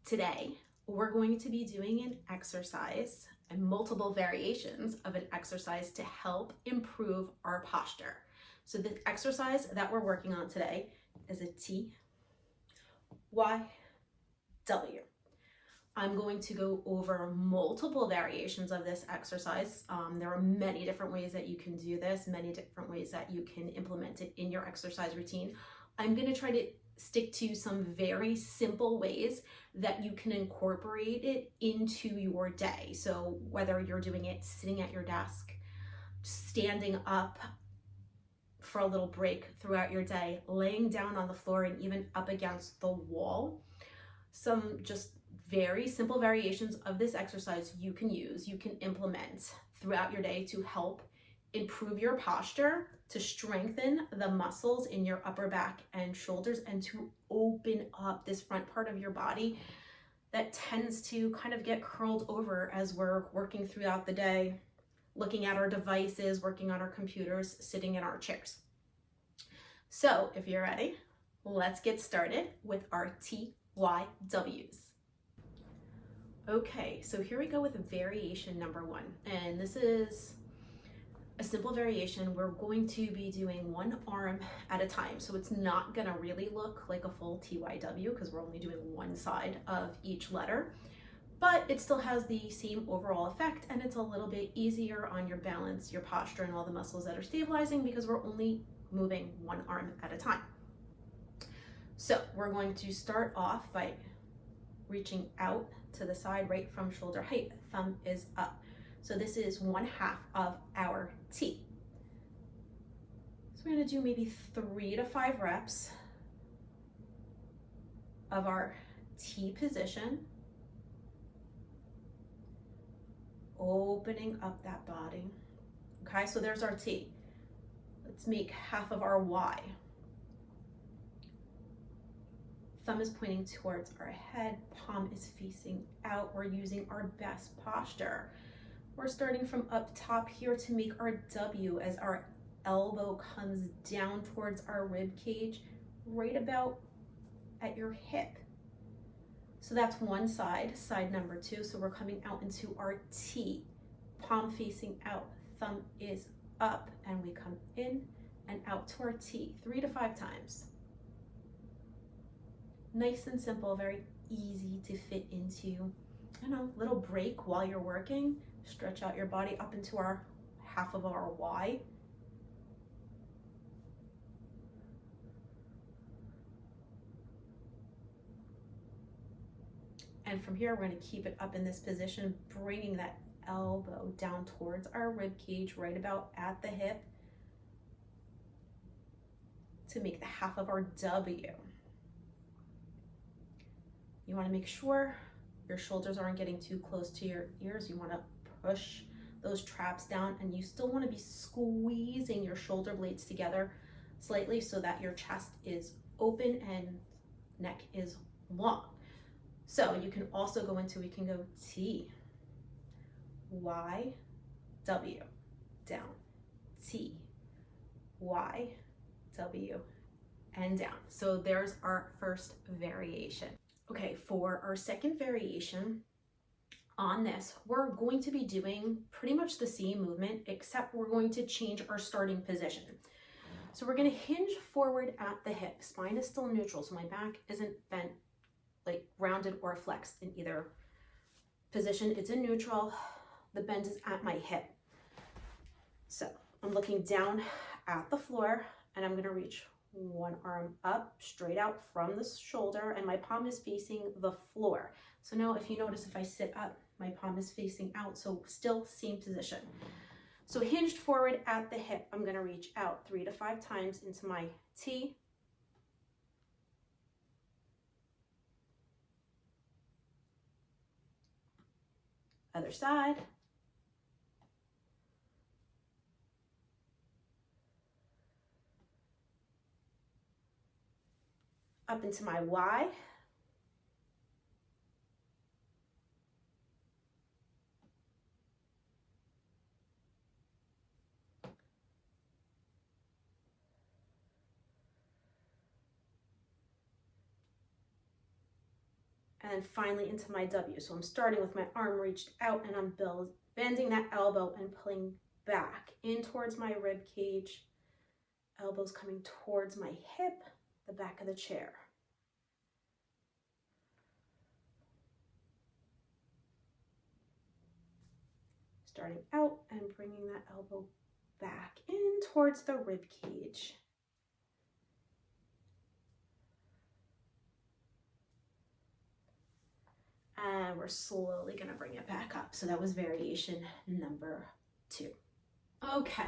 Today, we're going to be doing an exercise and multiple variations of an exercise to help improve our posture. So the exercise that we're working on today is a TYW. I'm going to go over multiple variations of this exercise. There are many different ways that you can do this, many different ways that you can implement it in your exercise routine. I'm going to try to stick to some very simple ways that you can incorporate it into your day. So whether you're doing it sitting at your desk, standing up for a little break throughout your day, laying down on the floor, and even up against the wall, some just very simple variations of this exercise you can use, you can implement throughout your day to help improve your posture, to strengthen the muscles in your upper back and shoulders, and to open up this front part of your body that tends to kind of get curled over as we're working throughout the day, looking at our devices, working on our computers, sitting in our chairs. So if you're ready, let's get started with our TYWs. Okay, so here we go with variation number 1, and this is a simple variation. We're going to be doing one arm at a time, so it's not gonna really look like a full TYW because we're only doing one side of each letter, but it still has the same overall effect, and it's a little bit easier on your balance, your posture, and all the muscles that are stabilizing because we're only moving one arm at a time. So we're going to start off by reaching out to the side right from shoulder height, thumb is up. So this is 1/2 of our T. So we're gonna do maybe 3 to 5 reps of our T position, opening up that body. Okay, so there's our T. Let's make 1/2 of our Y. Thumb is pointing towards our head, palm is facing out. We're using our best posture. We're starting from up top here to make our W as our elbow comes down towards our rib cage, right about at your hip. So that's one side, side number 2. So we're coming out into our T, palm facing out, thumb is up, and we come in and out to our T 3 to 5 times. Nice and simple, very easy to fit into. Little break while you're working. Stretch out your body up into our 1/2 of our Y. And from here, we're going to keep it up in this position, bringing that elbow down towards our rib cage, right about at the hip, to make the 1/2 of our W. You want to make sure your shoulders aren't getting too close to your ears. You want to push those traps down, and you still want to be squeezing your shoulder blades together slightly so that your chest is open and neck is long. So you can also go into, we can go T, Y, W, down, T, Y, W, and down. So there's our first variation. Okay, for our second variation on this, we're going to be doing pretty much the same movement, except we're going to change our starting position. So we're going to hinge forward at the hip. Spine is still neutral, so my back isn't bent, like rounded or flexed in either position. It's in neutral. The bend is at my hip. So I'm looking down at the floor, and I'm going to reach one arm up straight out from the shoulder, and my palm is facing the floor. So now if you notice, if I sit up, my palm is facing out, so still same position. So hinged forward at the hip, I'm going to reach out 3 to 5 times into my T, other side, up into my Y, and then finally into my W. So I'm starting with my arm reached out and I'm bending that elbow and pulling back in towards my rib cage. Elbows coming towards my hip, the back of the chair. Starting out and bringing that elbow back in towards the rib cage. And we're slowly gonna bring it back up. So that was variation number 2. Okay,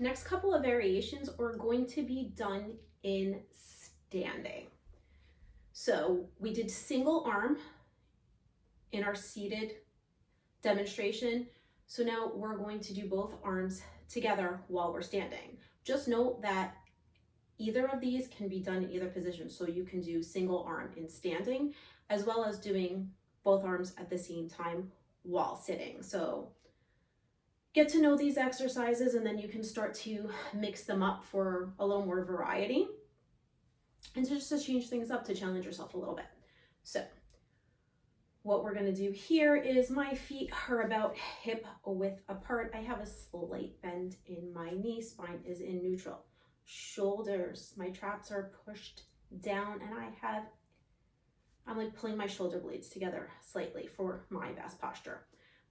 next couple of variations are going to be done in standing. So we did single arm in our seated demonstration. So now we're going to do both arms together while we're standing. Just note that either of these can be done in either position. So you can do single arm in standing as well as doing both arms at the same time while sitting. So get to know these exercises and then you can start to mix them up for a little more variety and just to change things up, to challenge yourself a little bit. So what we're gonna do here is my feet are about hip width apart. I have a slight bend in my knee, spine is in neutral. Shoulders, my traps are pushed down and I'm like pulling my shoulder blades together slightly for my best posture.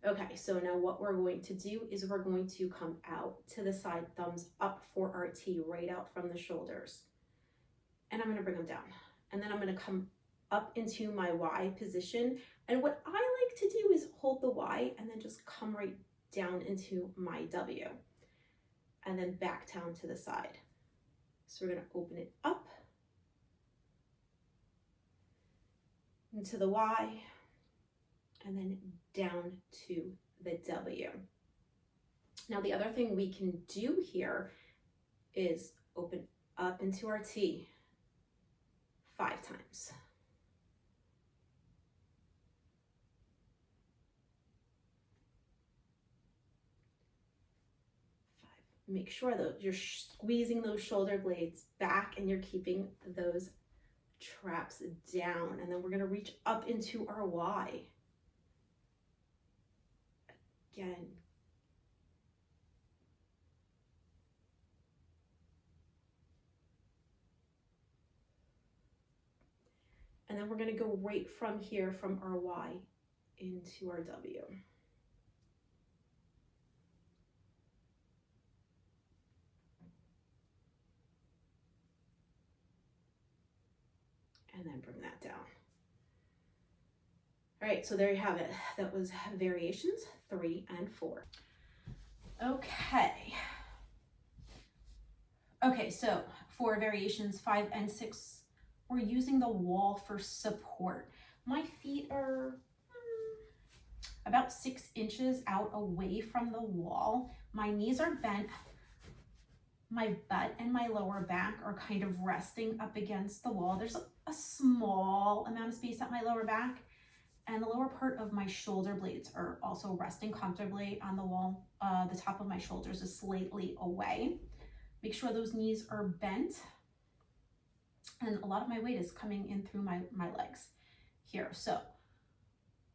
Okay, so now what we're going to do is we're going to come out to the side, thumbs up for our T, right out from the shoulders. And I'm gonna bring them down. And then I'm gonna come up into my Y position. And what I like to do is hold the Y and then just come right down into my W. And then back down to the side. So we're gonna open it up into the Y and then down to the W. Now the other thing we can do here is open up into our T 5 times. 5. Make sure that you're squeezing those shoulder blades back and you're keeping those traps down. And then we're gonna reach up into our Y. Again. And then we're gonna go right from here, from our Y into our W. And then bring that down. All right, so there you have it. That was variations 3 and 4. Okay. Okay, so for variations 5 and 6, we're using the wall for support. My feet are about 6 inches out away from the wall. My knees are bent. My butt and my lower back are kind of resting up against the wall. There's a small amount of space at my lower back, and the lower part of my shoulder blades are also resting comfortably on the wall. The top of my shoulders is slightly away. Make sure those knees are bent. And a lot of my weight is coming in through my legs here. So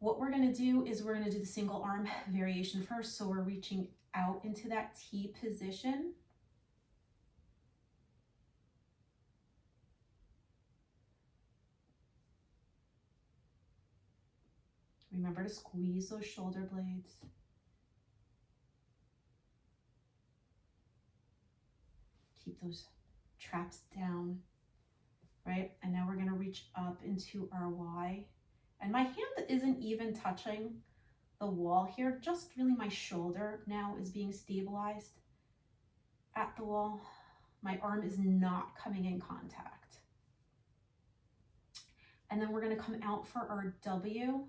what we're gonna do is we're gonna do the single arm variation first. So we're reaching out into that T position. Remember to squeeze those shoulder blades. Keep those traps down, right? And now we're gonna reach up into our Y. And my hand isn't even touching the wall here, just really my shoulder now is being stabilized at the wall. My arm is not coming in contact. And then we're gonna come out for our W.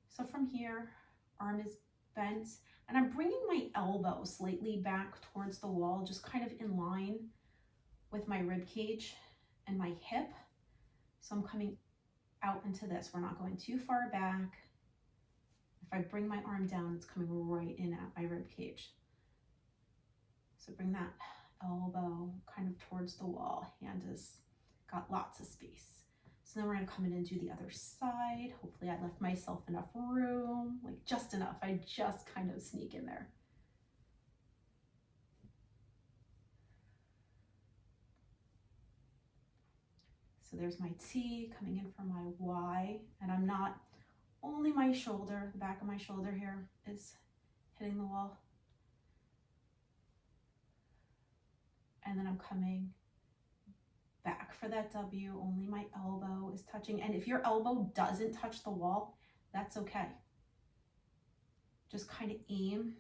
So from here, arm is bent, and I'm bringing my elbow slightly back towards the wall, just kind of in line with my rib cage and my hip. So I'm coming out into this. We're not going too far back. If I bring my arm down, it's coming right in at my rib cage. So bring that elbow kind of towards the wall. Hand has got lots of space. So then we're gonna come in and do the other side. Hopefully I left myself enough room, like just enough. I just kind of sneak in there. So there's my T coming in from my Y, and I'm not, only my shoulder, the back of my shoulder here is hitting the wall. And then I'm coming back for that W, only my elbow is touching. And if your elbow doesn't touch the wall, that's okay. Just kind of aim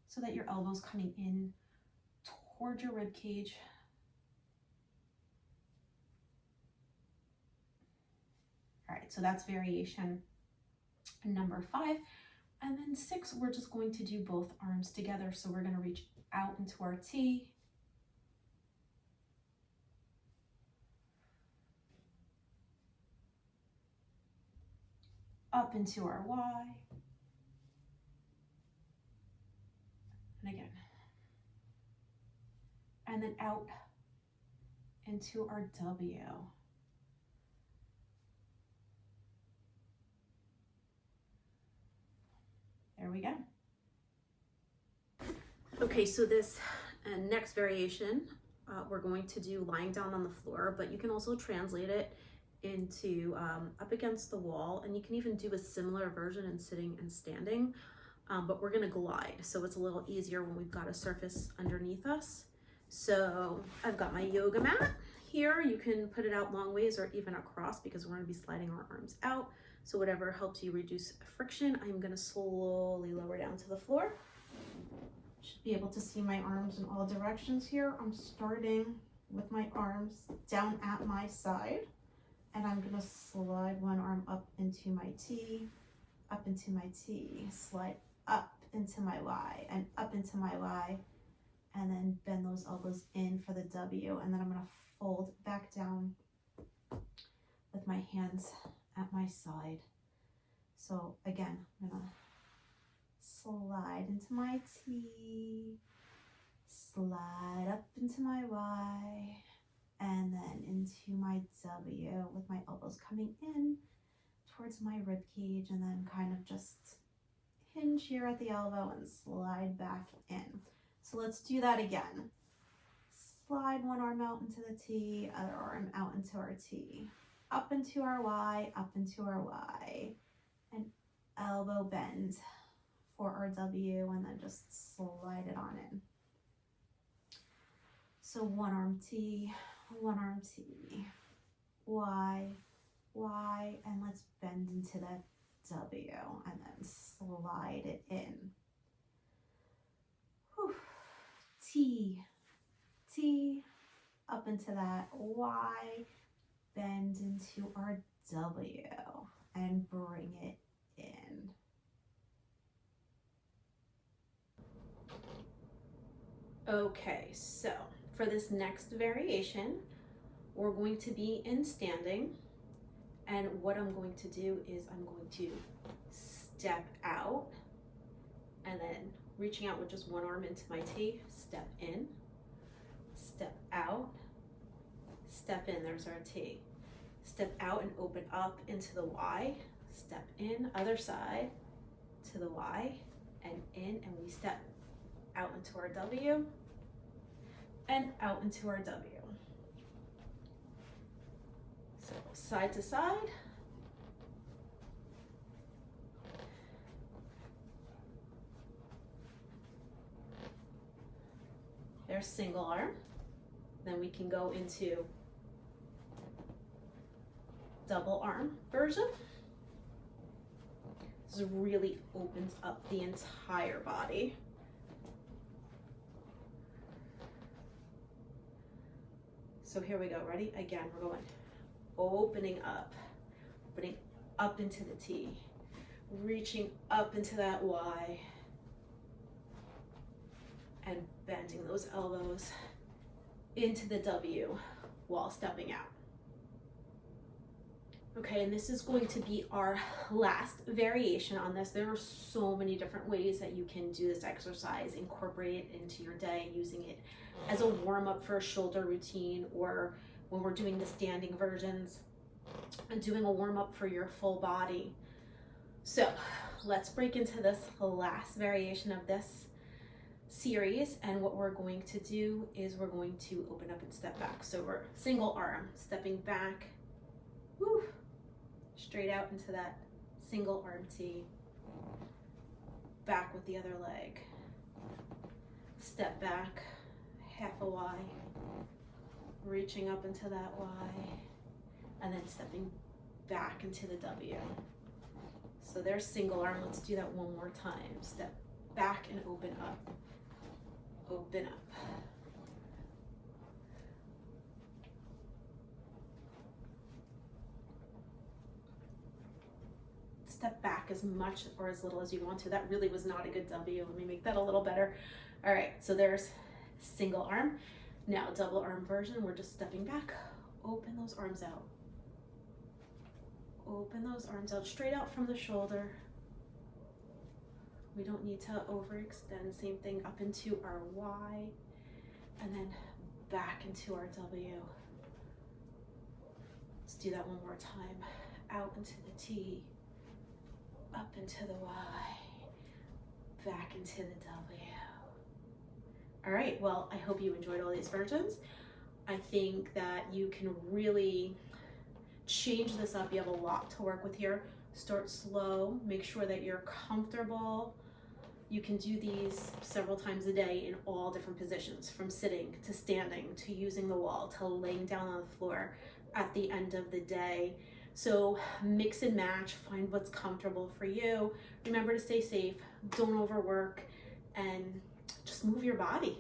so that your elbow's coming in toward your rib cage. All right, so that's variation number 5. And then 6, we're just going to do both arms together. So we're gonna reach out into our T, up into our Y, and again, and then out into our W. There we go. Okay, so this next variation, we're going to do lying down on the floor, but you can also translate it into up against the wall, and you can even do a similar version in sitting and standing, but we're gonna glide, so it's a little easier when we've got a surface underneath us. So I've got my yoga mat here. You can put it out long ways or even across because we're gonna be sliding our arms out. So whatever helps you reduce friction. I'm gonna slowly lower down to the floor. Should be able to see my arms in all directions here. I'm starting with my arms down at my side, and I'm gonna slide one arm up into my T, up into my T, slide up into my Y, and up into my Y, and then bend those elbows in for the W, and then I'm gonna fold back down with my hands at my side. So again, I'm gonna slide into my T, slide up into my Y, and then into my W with my elbows coming in towards my rib cage, and then kind of just hinge here at the elbow and slide back in. So let's do that again. Slide one arm out into the T, other arm out into our T, up into our Y, up into our Y, and elbow bend for our W, and then just slide it on in. So one arm T, Y, Y, and let's bend into that W and then slide it in. Whew. T, T, up into that Y, bend into our W and bring it in. Okay, so for this next variation, we're going to be in standing, and what I'm going to do is I'm going to step out and then reaching out with just one arm into my T, step in, step out, step in, there's our T. Step out and open up into the Y, step in, other side to the Y, and in, and we step out into our W, and out into our W. So side to side. There's single arm. Then we can go into double arm version. This really opens up the entire body. So here we go, ready? Again, we're going opening up into the T, reaching up into that Y, and bending those elbows into the W while stepping out. Okay, and this is going to be our last variation on this. There are so many different ways that you can do this exercise, incorporate it into your day, using it as a warm-up for a shoulder routine, or when we're doing the standing versions. and doing a warm-up for your full body. So let's break into this last variation of this series, and what we're going to do is we're going to open up and step back. So we're single arm, stepping back, woo, straight out into that single arm T, back with the other leg, step back, half a Y, reaching up into that Y, and then stepping back into the W. So there's single arm. Let's do that one more time. Step back and open up. Open up. Step back as much or as little as you want to. That really was not a good W. Let me make that a little better. All right, so there's single arm. Now double arm version, we're just stepping back. Open those arms out. Open those arms out, straight out from the shoulder. We don't need to overextend. Same thing, up into our Y, and then back into our W. Let's do that one more time. Out into the T, up into the Y, back into the W. All right, well, I hope you enjoyed all these versions. I think that you can really change this up. You have a lot to work with here. Start slow, make sure that you're comfortable. You can do these several times a day in all different positions, from sitting to standing to using the wall to laying down on the floor at the end of the day. So mix and match, find what's comfortable for you. Remember to stay safe, don't overwork, and just move your body.